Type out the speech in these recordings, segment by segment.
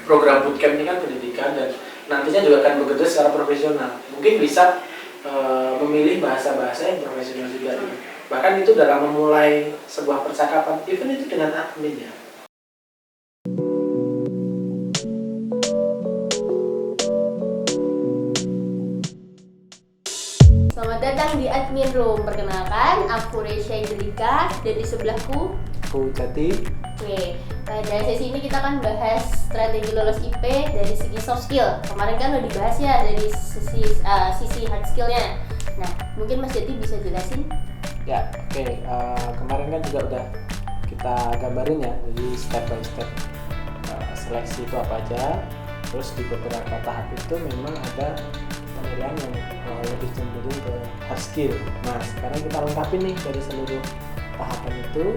program bootcamp ini kan pendidikan dan nantinya juga akan bekerja secara profesional. Mungkin bisa memilih bahasa-bahasa yang profesional juga. Bahkan itu dalam memulai sebuah percakapan, even itu dengan admin ya. Selamat datang di Admin Room. Perkenalkan, aku Resya Angelika dan di sebelahku Aku Jati. Oke, pada sesi ini kita akan bahas strategi lolos IP dari segi soft skill. Kemarin kan udah dibahas ya dari sisi hard skillnya. Nah, mungkin Mas Jati bisa jelasin? Ya, oke. Kemarin kan juga udah kita gambarin ya, jadi step by step seleksi itu apa aja. Terus di beberapa tahap itu memang ada penilaian yang lebih cenderung ke hard skill. Nah, sekarang kita lengkapi nih dari seluruh tahapan itu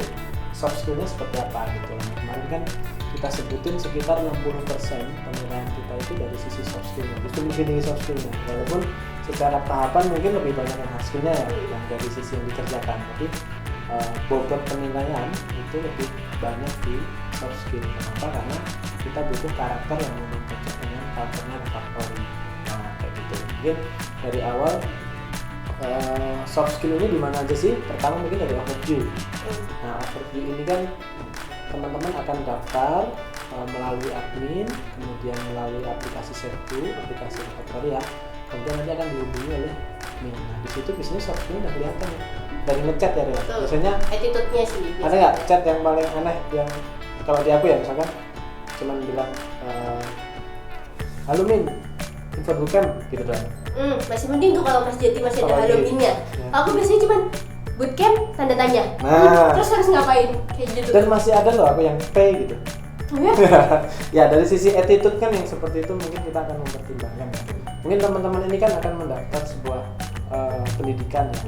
soft skillnya seperti apa gitu. Kemarin kan kita sebutin sekitar 60% penilaian kita itu dari sisi soft skillnya, justru lebih tinggi soft skillnya, walaupun secara tahapan mungkin lebih banyak yang hard skillnya ya, yang dari sisi yang dikerjakan. Tapi bobot penilaian itu lebih banyak di soft skill. Kenapa? Karena kita butuh karakter yang memang cocok dengan karakternya refactory. Nah kayak gitu. Mungkin dari awal soft skill ini di mana aja sih? Pertama mungkin dari overview. Nah overview ini kan teman-teman akan daftar melalui admin, kemudian melalui aplikasi Sertu, aplikasi refactory ya. Kemudian nanti akan dihubungi oleh admin. Nah di situ biasanya soft skill udah kelihatan ya. Dari ngechat ya, biasanya attitude-nya sih. Ada nggak chat yang paling aneh yang kalau di aku ya misalkan cuman bilang halo Min, info bootcamp gitu doang. Masih mending tuh kalau Mas Jati masih ada halo Min-nya. Ya. Aku biasanya cuman bootcamp tanda tanya. Nah, terus harus ngapain kayak gitu. dan masih ada loh aku yang pay gitu. Oh ya? Ya dari sisi attitude kan yang seperti itu mungkin kita akan mempertimbangkan ya. Mungkin teman-teman ini kan akan mendaftar sebuah pendidikan ya.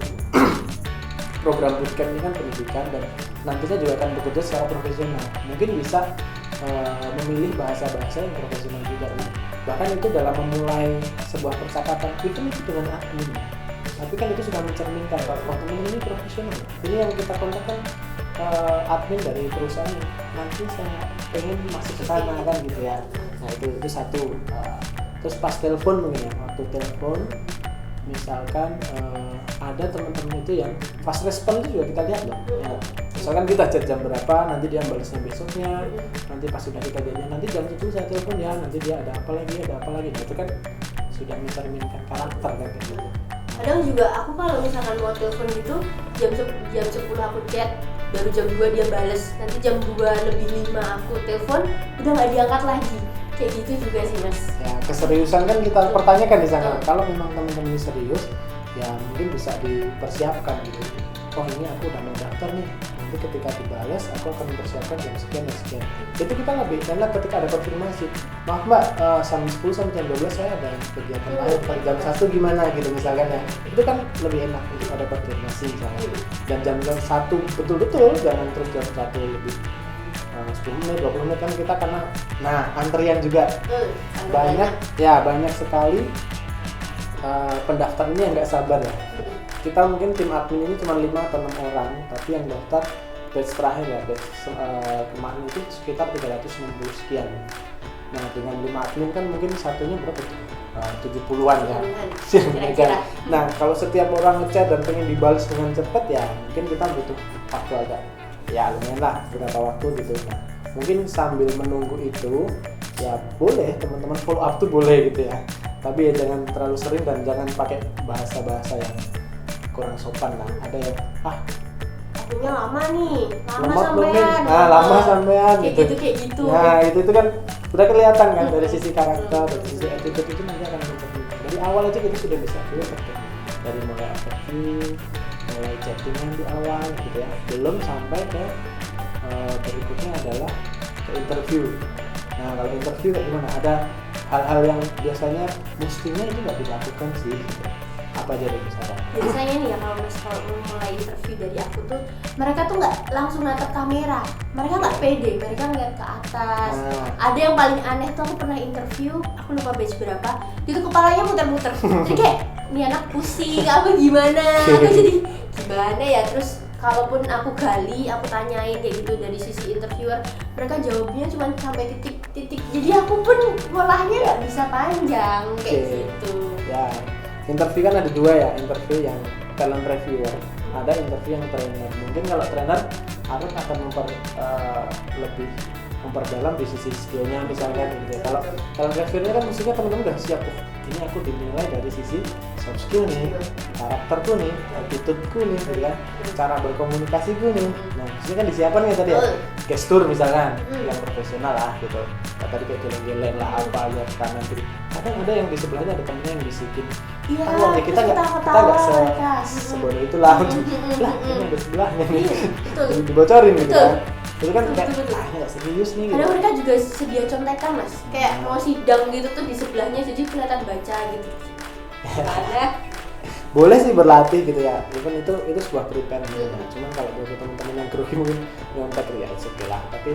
Program bootcamp ini kan pendidikan dan nantinya juga akan bekerja secara profesional. Mungkin bisa memilih bahasa-bahasa yang profesional juga. Bahkan itu dalam memulai sebuah percakapan itu dengan admin. Tapi kan itu sudah mencerminkan kalau teman ini profesional. Ini yang kita kontak kan admin dari perusahaan. Nanti saya pengen masuk ke sana kan gitu ya. Nah itu satu. Terus pas telepon mungkin ya, waktu telepon misalkan ada teman-teman itu yang fast respon itu juga kita lihat loh ya. Misalkan kita chat jam berapa, nanti dia balasnya besoknya, nanti pas sudah kita jadinya nanti jam 10 saya telepon ya, nanti dia ada apa lagi itu kan sudah mencerminkan karakter kan kayak gitu. Kadang juga aku kalau misalkan mau telepon gitu jam 10 aku chat, baru jam 2 dia bales, nanti jam 2:05 aku telepon udah nggak diangkat lagi. Kayak gitu juga sih Mas. Ya keseriusan kan kita pertanyakan di sana. Kalau memang teman-teman serius, ya mungkin bisa dipersiapkan gitu. Oh ini aku udah mau daftar nih. Nanti ketika dibalas, aku akan mempersiapkan jam sekian dan sekian. Itu kita lebih enak ketika ada konfirmasi. Maaf Mbak, jam 10 sampai jam 12 saya ada kegiatan lain. Jam 1 gimana gitu misalkan ya. Itu kan lebih enak untuk ada konfirmasi misalnya. Dan jam 1 betul-betul, jangan terus jam 1 lebih 10 menit, 20 menit kan kita karena antrian juga banyak sekali pendaftar ini yang nggak sabar ya. Kita mungkin tim admin ini cuma 5 atau 6 orang, tapi yang daftar batch terakhir ya, batch kemarin itu sekitar 360 sekian. Nah dengan 5 admin kan mungkin satunya berapa tuh? 70-an ya. Nah kalau setiap orang ngechat dan pengen dibalas dengan cepat ya mungkin kita butuh waktu agak ya lumayan lah beberapa waktu gitu. Nah, mungkin sambil menunggu itu ya boleh teman-teman follow up tuh boleh gitu ya, tapi ya jangan terlalu sering dan jangan pakai bahasa-bahasa yang kurang sopan lah. Ada yang akunya lama nih, lama sampean gitu. Kayak gitu. Nah itu kan udah kelihatan kan dari sisi karakter, dari sisi attitude itu nanti akan mencerminkan. Dari awal aja kita sudah bisa lihat dari mulai overview, mulai chattingan di awal gitu ya, belum sampai ke berikutnya adalah ke interview. Nah kalau interview kayak gimana? Ada hal-hal yang biasanya mestinya itu nggak dilakukan sih gitu. Apa aja deh misalnya? Biasanya nih ya kalau mulai interview dari aku tuh mereka tuh nggak langsung natap kamera, mereka nggak pede, mereka ngeliat ke atas. Ada yang paling aneh tuh aku pernah interview, aku lupa batch berapa, itu kepalanya muter-muter, jadi kayak ini anak pusing apa gimana, aku jadi gimana ya. Terus kalaupun aku gali, aku tanyain kayak gitu dari sisi interviewer, mereka jawabnya cuma sampai titik titik. Jadi aku pun polanya nggak bisa panjang kayak Oke. gitu. Ya, interview kan ada dua ya, interview yang talent reviewer, ada interview yang trainer. Mungkin kalau trainer aku akan lebih memperdalam di sisi skillnya misalkan gitu. Kalau talent reviewer kan mestinya teman-teman udah siap, oh, ini aku dinilai dari sisi soft skill nih, karakterku nih, attitudeku nih, gitu kan, cara berkomunikasiku nih. Nah, mestinya kan disiapkan ya tadi ya, gestur misalkan yang profesional lah gitu. Nah, tadi kayak geleng-geleng lah apa ya kanan kiri. Kadang ada yang di sebelahnya ada temennya yang bisikin, Iya, "Ah, kita nggak sebodoh itulah." Lah, ini ada sebelahnya nih. Betul. Jadi dibocorin gitu Betul. kan. Itu kan kayak, Betul. ah, nggak serius nih gitu. Kadang mereka juga sedia contekan mas, kayak mau sidang gitu tuh di sebelahnya jadi kelihatan baca gitu. Karena Boleh sih berlatih gitu ya, even itu sebuah prepare gitu. Cuman kalau buat teman-teman yang grogi mungkin nyontek ya oke lah. Tapi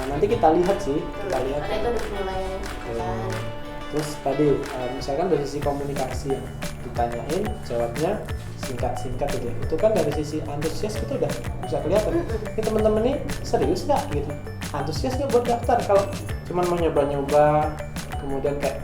nanti kita lihat sih, kita lihat. karena itu ada penilaian kan. Terus tadi misalkan dari sisi komunikasi yang ditanyain, jawabnya singkat-singkat gitu ya. Itu kan dari sisi antusias kita udah bisa kelihatan. Ini teman-teman nih serius nggak gitu? Antusias nggak buat daftar? Kalau cuman mau nyoba-nyoba, kemudian kayak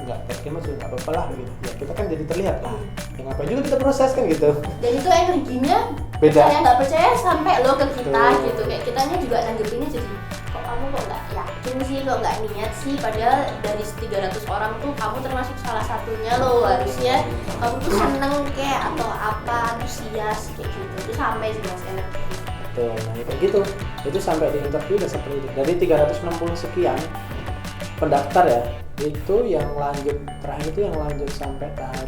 nggak terima juga nggak apa-apa lah gitu. Ya kita kan jadi terlihat lah. Yang apa juga kita proses kan gitu. Dan itu energinya Beda. Saya nggak percaya sampai lo ke kita Betul. gitu, kayak kitanya juga nanggepinnya jadi kok kamu kok nggak yakin sih, kok nggak niat sih, padahal dari 300 orang tuh kamu termasuk salah satunya lo, harusnya kamu tuh seneng kayak atau apa, antusias kayak gitu. Itu sampai sih mas energi. Betul, nah kayak gitu. Itu sampai di interview udah seperti itu. Dari 360 sekian pendaftar ya, itu yang lanjut terakhir itu yang lanjut sampai tahap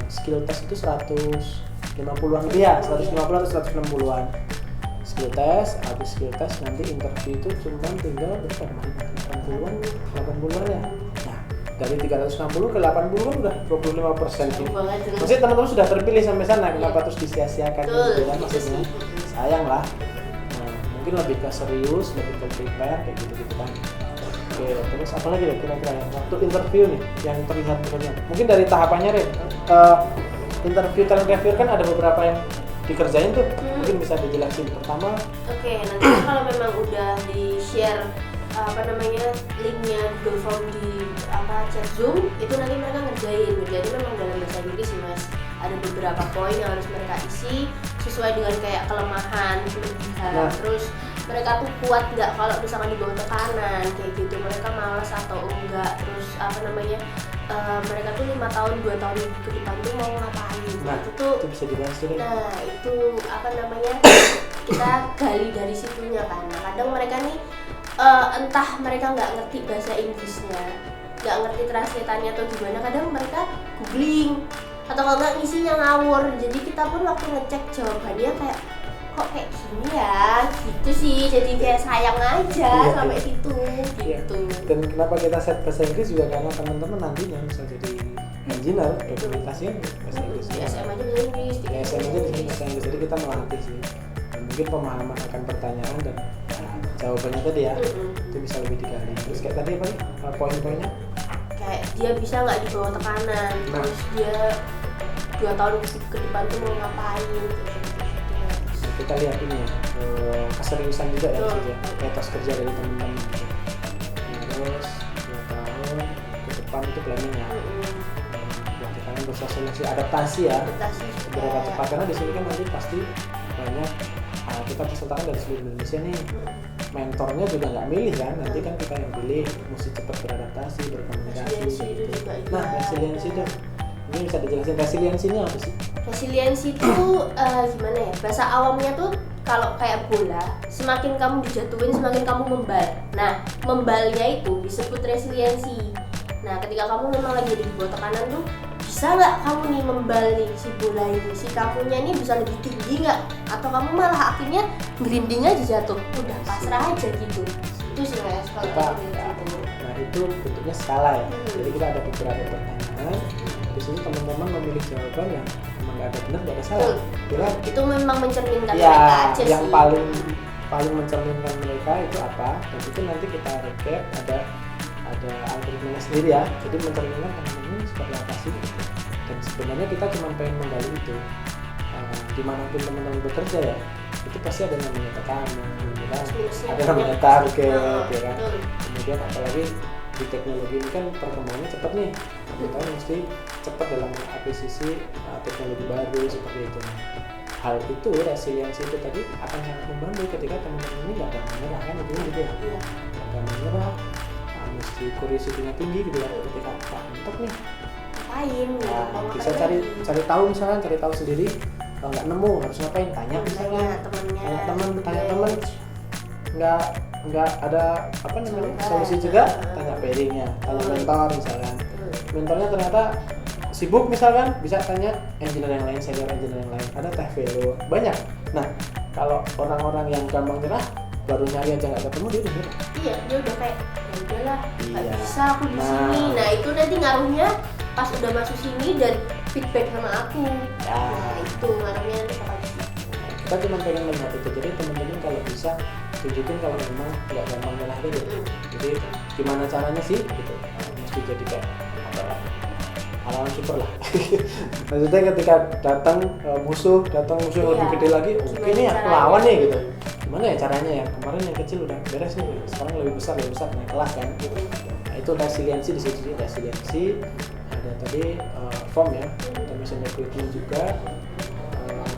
skill test itu 150-an ya, 150 atau 160-an skill test. Habis skill test nanti interview itu cuma tinggal berapa kemarin, 80-an ya. Nah, dari 360 ke 80 kan udah 25% sih. Maksudnya teman-teman sudah terpilih sampai sana, kenapa terus disia-siakan gitu kan maksudnya? Sayang lah. Nah, mungkin lebih ke serius, lebih ke prepare kayak gitu-gitu kan. Oke, terus apa lagi deh kira-kira yang waktu interview nih yang terlihat bekerja? Mungkin dari tahapannya Ren, interview talent reviewer kan ada beberapa yang dikerjain tuh, mungkin bisa dijelasin. Pertama, Oke, nanti kalau memang udah di share linknya Google Form di chat Zoom, itu nanti mereka ngerjain memang dalam bahasa Inggris sih mas. Ada beberapa poin yang harus mereka isi sesuai dengan kayak kelemahan, kelebihan. Terus mereka tuh kuat nggak kalau misalkan di bawah tekanan kayak gitu, mereka malas atau enggak. Terus mereka tuh 5 tahun 2 tahun ke depan tuh mau ngapain. nah itu bisa dibahas dulu. Nah itu kita gali dari situnya kan. Nah, kadang mereka nih entah mereka nggak ngerti bahasa Inggrisnya, nggak ngerti translatannya atau gimana, kadang mereka googling atau kalau nggak ngisinya ngawur. Jadi kita pun waktu ngecek jawabannya kayak kok kayak gini ya gitu sih, jadi kayak sayang aja sampai situ gitu. Dan kenapa kita set bahasa Inggris juga karena teman-teman nantinya bisa jadi engineer, dokumentasinya bahasa Inggris. Di SM aja bahasa Inggris, Di SM aja di bahasa Inggris, jadi kita melatih sih. Dan mungkin pemahaman akan pertanyaan dan jawabannya tadi ya, itu bisa lebih digali. Terus kayak tadi apa nih poin-poinnya? Kayak dia bisa nggak di bawah tekanan, terus dia 2 tahun ke depan tuh mau ngapain gitu. Kita lihat ini ya, keseriusan juga ya, etos kerja dari teman-teman gitu. Terus 2 tahun ke depan itu planning ya, melakukan bersosialisasi adaptasi ya, seberapa cepat, karena di sini kan nanti pasti banyak kita pesertakan dari seluruh Indonesia nih. Mentornya juga nggak milih kan, nanti kan kita yang pilih, mesti cepat beradaptasi, berkomunikasi gitu. Nah, resiliensi itu ini bisa dijelasin, resiliensinya apa sih? Resiliensi itu gimana ya, bahasa awamnya tuh kalau kayak bola, semakin kamu dijatuhin semakin kamu membal. Nah, membalnya itu disebut resiliensi. Nah, ketika kamu memang lagi di bawah tekanan tuh, bisa nggak kamu nih membal nih si bola ini, si kamunya ini bisa lebih tinggi nggak? Atau kamu malah akhirnya merinding aja jatuh, udah pasrah aja gitu. Itu sih mas kalau gitu. Nah itu bentuknya skala ya. Jadi kita ada beberapa pertanyaan. Di sini teman-teman memilih jawaban yang memang nggak ada benar, nggak ada salah. Kira itu memang mencerminkan ya, mereka aja yang sih. paling mencerminkan mereka itu apa? Dan itu nanti kita recap, ada algoritmanya sendiri ya. Jadi mencerminkan teman-teman seperti apa sih? Dan sebenarnya kita cuma pengen menggali itu. Dimanapun teman-teman bekerja ya, itu pasti ada namanya tekanan, kan? Minusnya Ada namanya target, ya kan? Kemudian apalagi di teknologi ini kan perkembangannya cepat nih, kita mesti cepat dalam akuisisi teknologi baru seperti itu. Hal itu, resiliensi itu tadi akan sangat membantu ketika teman-teman ini nggak gampang menyerah kan, itu gitu ya, nggak gampang menyerah, mesti curiosity-nya tinggi gitu ya, ketika Pak mentok nih ngapain gitu, mau bisa ngapain cari tahu, misalkan cari tahu sendiri, kalau nggak nemu harus ngapain, tanya misalnya, tanya teman, nggak ada apa namanya solusi juga, tanya pairingnya, tanya mentor misalkan, mentornya ternyata sibuk misalkan, bisa tanya engineer yang lain, senior engineer yang lain, ada teh velo banyak. Nah kalau orang-orang yang gampang nyerah baru nyari aja nggak ketemu, dia udah nyerah. Iya, dia udah kayak ya udahlah, nggak Iya. bisa aku di sini. Nah itu nanti ngaruhnya pas udah masuk sini dan feedback sama aku. Ya. Nah itu ngaruhnya nanti bakal di situ. Kita cuma pengen melihat itu, jadi teman-teman kalau bisa tunjukin kalau memang nggak gampang nyerah gitu. Jadi gimana caranya sih gitu, mesti jadi kayak apa ya, hal-hal super lah. Maksudnya ketika datang musuh yang lebih gede lagi, Gimana ini aku caranya? lawan nih gitu. Gimana ya caranya ya, kemarin yang kecil udah beres nih, sekarang lebih besar naik kelas kan. Nah itu resiliensi di situ, resiliensi ada tadi form ya, automation recruitment juga.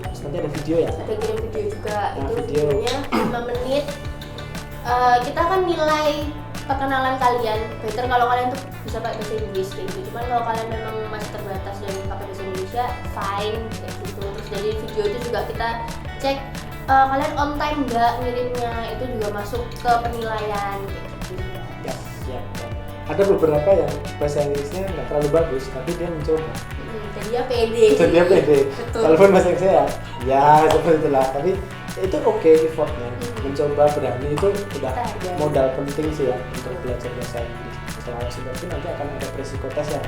Terus nanti ada video ya. Ada kirim video juga, Nah, itu video. videonya 5 menit. Kita akan nilai perkenalan kalian. Better kalau kalian tuh bisa pakai bahasa Inggris kayak gitu. Cuman kalau kalian memang masih terbatas dan pakai bahasa Indonesia, fine kayak gitu. Terus dari video itu juga kita cek kalian on time nggak ngirimnya, itu juga masuk ke penilaian kayak gitu. Ya. Ada beberapa yang bahasa Inggrisnya nggak terlalu bagus, tapi dia mencoba. Jadi dia pede. Jadi dia pede. Betul. Walaupun bahasa Inggrisnya ya seperti itulah. Tapi itu oke effortnya. Mencoba berani itu udah modal penting sih ya untuk belajar bahasa Inggris. Setelah seperti nanti akan ada psikotes ya.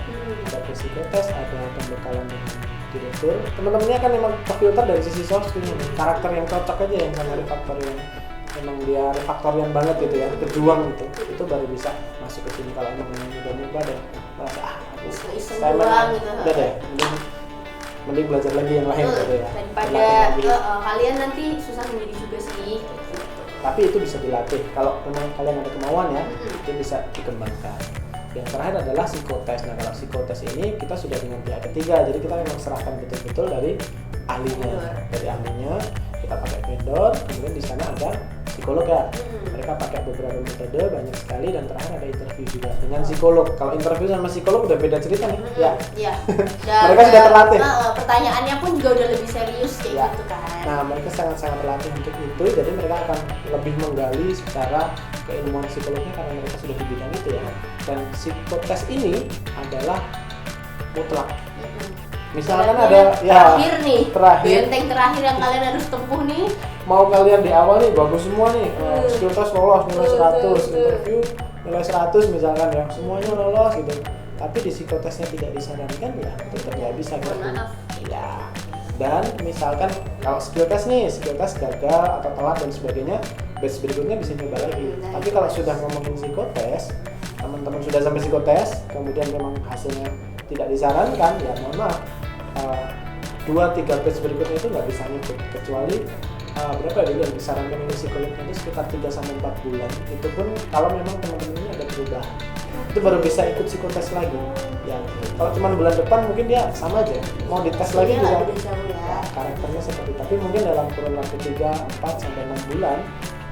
Ada psikotes, ada pembekalan dengan direktur. Teman-temannya kan memang terfilter dari sisi soft skill, karakter yang cocok aja yang sama refaktor yang memang dia refaktorian banget gitu ya, berjuang gitu. Itu baru bisa masuk ke sini. Kalau emang nyoba-nyoba dan merasa Iseng saya doang gitu. udah deh, mending belajar lagi yang lain gitu ya. Daripada Dilatih lagi. kalian nanti susah sendiri juga sih. Tapi itu bisa dilatih kalau memang kalian ada kemauan ya, itu bisa dikembangkan. Yang terakhir adalah psikotes. Nah kalau psikotes ini kita sudah dengan pihak ketiga, jadi kita memang serahkan betul-betul dari ahlinya, kita pakai vendor, kemudian di sana ada psikolog ya. Mereka pakai beberapa metode banyak sekali, dan terakhir ada interview juga dengan psikolog. Kalau interview sama psikolog udah beda cerita nih. Ya. Iya. Mereka sudah terlatih. Pertanyaannya pun juga udah lebih serius kayak Ya. gitu kan. Nah, mereka sangat-sangat terlatih untuk itu, jadi mereka akan lebih menggali secara keilmuan psikolognya karena mereka sudah di bidang itu ya. Dan psikotes ini adalah mutlak. Misalkan ada ya terakhir nih, benteng terakhir yang kalian harus tempuh nih. Mau kalian di awal nih bagus semua nih, skill test lolos nilai 100, interview nilai 100 misalkan ya, semuanya lolos gitu. Tapi di psikotesnya tidak disarankan ya, tetap nggak bisa gitu. Maaf. Ya. Dan misalkan kalau skill test gagal atau telat dan sebagainya, batch berikutnya bisa nyoba lagi. Tapi kalau sudah ngomongin psikotes, teman-teman sudah sampai psikotes, kemudian memang hasilnya tidak disarankan, ya mohon maaf, 2-3 batch berikutnya itu nggak bisa ngikut, kecuali berapa dulu yang disarankan oleh psikolog itu sekitar 3-4 bulan. Itu pun kalau memang teman-teman ini ada perubahan, itu baru bisa ikut psikotes lagi. Ya, kalau cuma bulan depan mungkin dia sama aja, mau dites lagi juga karakternya seperti, tapi mungkin dalam kurun waktu 3-4-6 bulan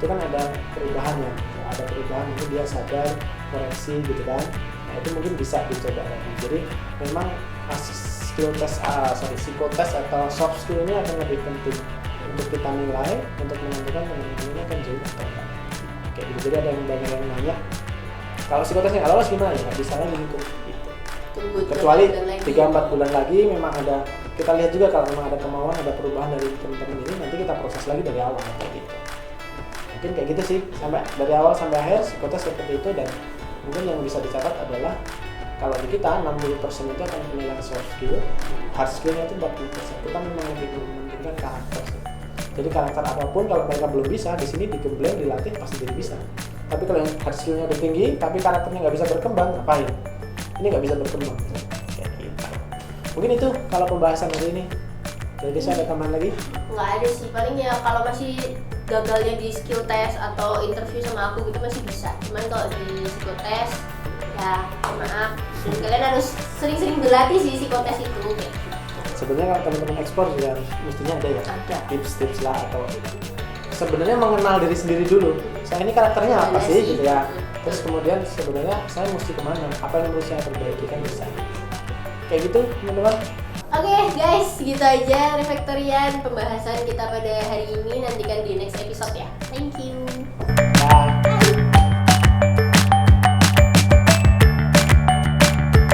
itu kan ada perubahannya, mungkin dia sadar, koreksi gitu kan. Nah itu mungkin bisa dicoba lagi. Jadi memang psikotes atau soft skill ini akan lebih penting untuk kita nilai, untuk menentukan teman-teman akan jauh atau enggak. Kayak gitu. Jadi ada yang banyak yang nanya, kalau psikotesnya nggak lolos gimana ya? Nggak bisa lagi gitu. Kecuali 3-4 bulan lagi memang ada, kita lihat juga kalau memang ada kemauan, ada perubahan dari teman-teman ini, nanti kita proses lagi dari awal kayak gitu. Mungkin kayak gitu sih, sampai dari awal sampai akhir psikotes seperti itu. Dan mungkin yang bisa dicatat adalah kalau di kita 60% itu akan penilaian soft skill, hard skillnya itu 40%. Kita memang lebih mementingkan karakter sih. Jadi karakter apapun kalau mereka belum bisa, di sini digembleng, dilatih pasti jadi bisa. Tapi kalau yang hard skillnya udah tinggi, tapi karakternya nggak bisa berkembang, ngapain? Ini nggak bisa berkembang. Kayak gitu. Mungkin itu kalau pembahasan hari ini. Jadi saya ada tambahan lagi? Nggak ada sih, paling ya kalau masih gagalnya di skill test atau interview sama aku gitu masih bisa. Cuman kalau di skill test ya maaf, dan kalian harus sering-sering berlatih sih psikotes itu kayak gitu. Sebenarnya kalau teman-teman ekspor juga mestinya ada ya Ada. tips-tips lah, atau sebenarnya mengenal diri sendiri dulu. Saya ini karakternya apa sih gitu ya. Terus kemudian sebenarnya saya mesti kemana, apa yang harus saya perbaiki, kan bisa. Kayak gitu teman-teman. Oke guys, gitu aja Refektorian pembahasan kita pada hari ini. Nantikan di next episode ya. Thank you.